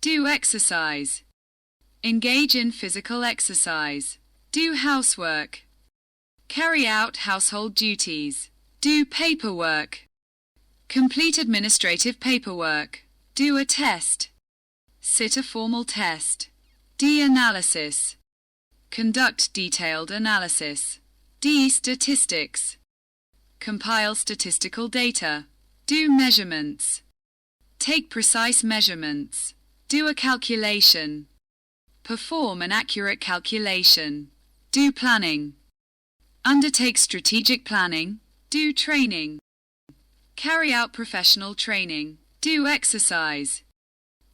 Do exercise. Engage in physical exercise. Do housework. Carry out household duties. Do paperwork. Complete administrative paperwork. Do a test. Sit a formal test. D. Analysis. Conduct detailed analysis. D. Statistics. Compile statistical data. Do measurements. Take precise measurements. Do a calculation. Perform an accurate calculation. Do planning. Undertake strategic planning. Do training. Carry out professional training. Do exercise.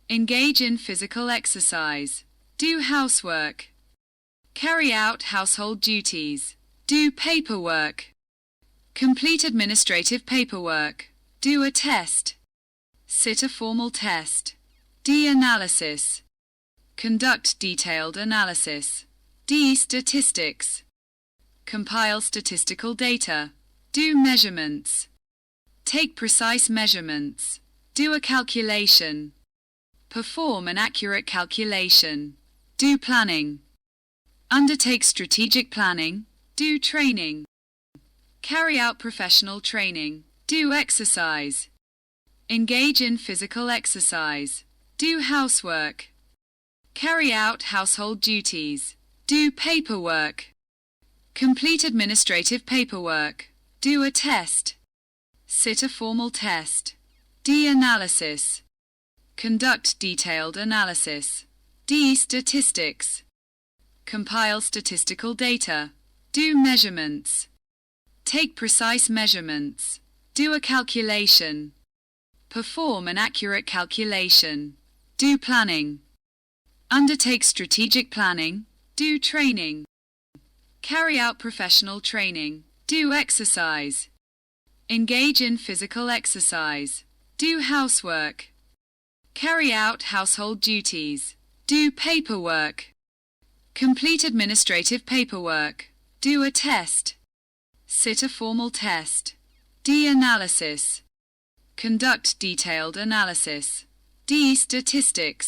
Engage in physical exercise. Do housework. Carry out household duties. Do paperwork. Complete administrative paperwork. Do a test. Sit a formal test. D. Analysis. Conduct detailed analysis. D. Statistics. Compile statistical data. Do measurements. Take precise measurements. Do a calculation. Perform an accurate calculation. Do planning. Undertake strategic planning. Do training. Carry out professional training. Do exercise. Engage in physical exercise. Do housework. Carry out household duties. Do paperwork. Complete administrative paperwork. Do a test. Sit a formal test. D. Analysis. Conduct detailed analysis. D. Statistics. Compile statistical data. Do measurements. Take precise measurements. Do a calculation. Perform an accurate calculation. Do planning. Undertake strategic planning. Do training. Carry out professional training. Do exercise. Engage in physical exercise. Do housework. Carry out household duties. Do paperwork. Complete administrative paperwork. Do a test. Sit a formal test. D. Analysis. Conduct detailed analysis. D. Statistics.